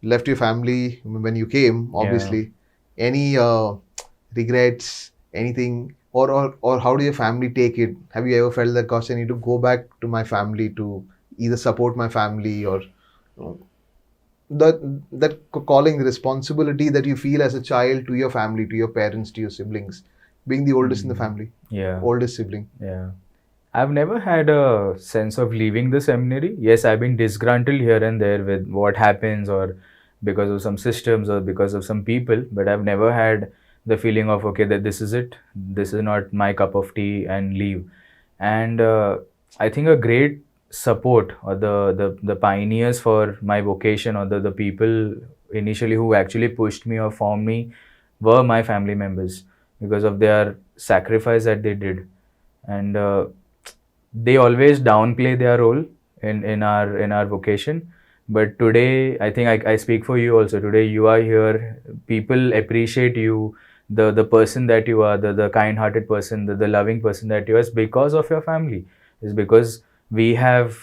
left your family when you came, Yeah. obviously. Any regrets, anything, or how do your family take it? Have you ever felt that, gosh, I need to go back to my family to either support my family or that calling the responsibility that you feel as a child to your family, to your parents, to your siblings, being the oldest in the Mm. family, Yeah. oldest sibling. Yeah. I've never had a sense of leaving the seminary. Yes, I've been disgruntled here and there with what happens, or because of some systems, or because of some people, but I've never had the feeling of, okay, that this is it, this is not my cup of tea, and leave. And I think a great support, or the pioneers for my vocation, or the people initially who actually pushed me or formed me, were my family members, because of their sacrifice that they did. And they always downplay their role in our vocation. But today, I think I speak for you also. Today you are here, people appreciate you, the person that you are, the kind-hearted person, the loving person that you are, is because of your family. Is because we have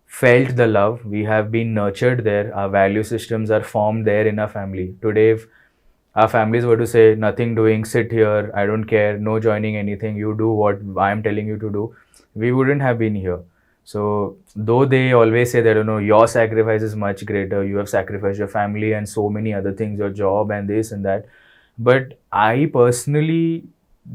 felt the love, we have been nurtured there, our value systems are formed there in our family. Today, if our families were to say, nothing doing, sit here, I don't care, no joining anything, you do what I am telling you to do, we wouldn't have been here. So though they always say that, your sacrifice is much greater, you have sacrificed your family and so many other things, your job and this and that, but I personally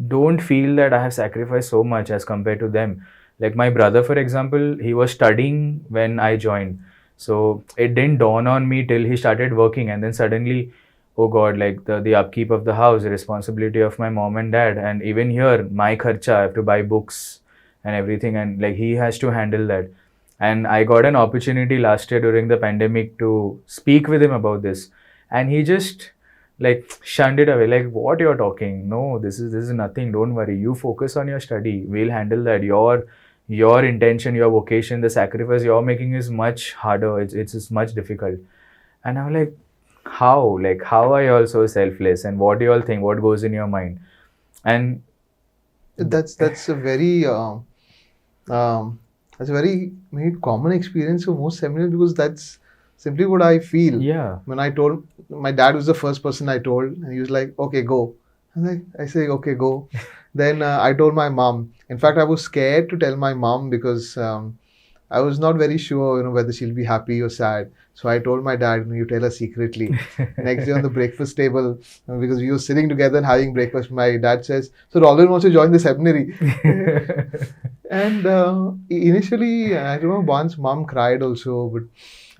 don't feel that I have sacrificed so much as compared to them. Like my brother, for example, he was studying when I joined, so it didn't dawn on me till he started working, and then suddenly, oh god, like the upkeep of the house, the responsibility of my mom and dad, and even here my kharcha, I have to buy books and everything, and like he has to handle that. And I got an opportunity last year during the pandemic to speak with him about this, and he just like shunned it away, like, what you're talking, no, this is nothing, don't worry, you focus on your study, we'll handle that. Your intention, your vocation, the sacrifice you're making is much harder, it's much difficult. And I'm like, how, like, how are you all so selfless, and what do you all think, what goes in your mind? And That's a very um, that's a very maybe common experience for most seminars, because that's simply what I feel. yeah. When I told my dad, was the first person I told, and he was like, "Okay, go." And I say, "Okay, go." Then I told my mom. In fact, I was scared to tell my mom because I was not very sure, whether she'll be happy or sad. So I told my dad, "You tell her secretly." Next day on the breakfast table, because we were sitting together and having breakfast, my dad says, "So Rolin wants to join the seminary." And initially, I remember once mom cried also, but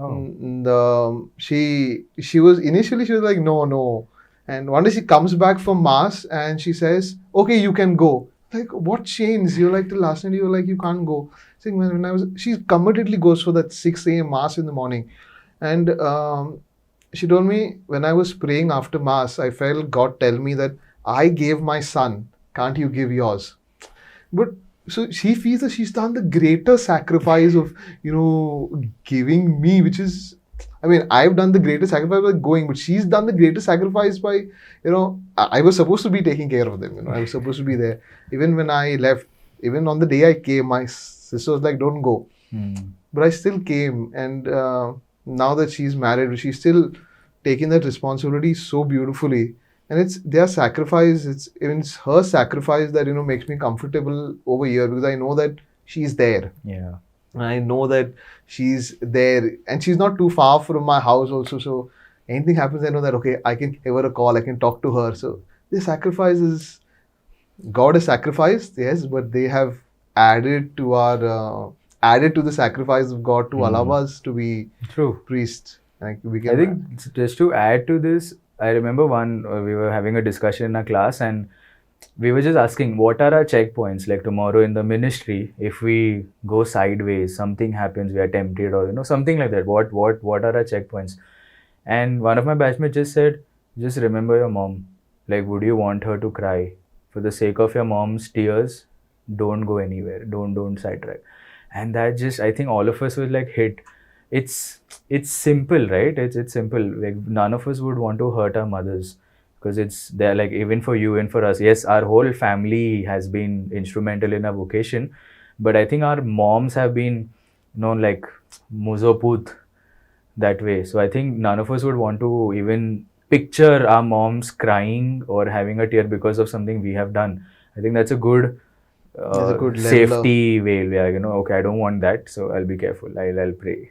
Oh. she was like, no, no. And one day she comes back from mass and she says, okay, you can go. Like, what changed? You're like, the last night you were like, you can't go. Saying when I was, she committedly goes for that 6 a.m. mass in the morning. And she told me, when I was praying after mass, I felt God tell me that I gave my son, can't you give yours? But so she feels that she's done the greater sacrifice of, giving me, which is, I mean, I've done the greater sacrifice by going, but she's done the greater sacrifice by, I was supposed to be taking care of them. I was supposed to be there. Even when I left, even on the day I came, my sister was like, don't go. Hmm. But I still came. And now that she's married, she's still taking that responsibility so beautifully. And it's their sacrifice, it's her sacrifice that, makes me comfortable over here, because I know that she's there. Yeah. I know that she's there, and she's not too far from my house also. So anything happens, I know that, okay, I can give her a call, I can talk to her. So the sacrifice is, God has sacrificed, yes, but they have added to added to the sacrifice of God to allow Hmm. us to be True. priests. Like we I can, think just to add to this, I remember one, we were having a discussion in a class, and we were just asking, what are our checkpoints? Like tomorrow in the ministry, if we go sideways, something happens, we are tempted, or something like that. What are our checkpoints? And one of my batchmates just said, just remember your mom. Like, would you want her to cry? For the sake of your mom's tears, don't go anywhere. Don't sidetrack. And that just, I think all of us was like hit. It's it's simple, right? It's simple. Like none of us would want to hurt our mothers, because it's they're like, even for you and for us. Yes, our whole family has been instrumental in our vocation, but I think our moms have been, like Muzoput, that way. So I think none of us would want to even picture our moms crying or having a tear because of something we have done. I think that's a good There's a good leveler. safety veil. Yeah, okay, I don't want that, so I'll be careful. I'll pray.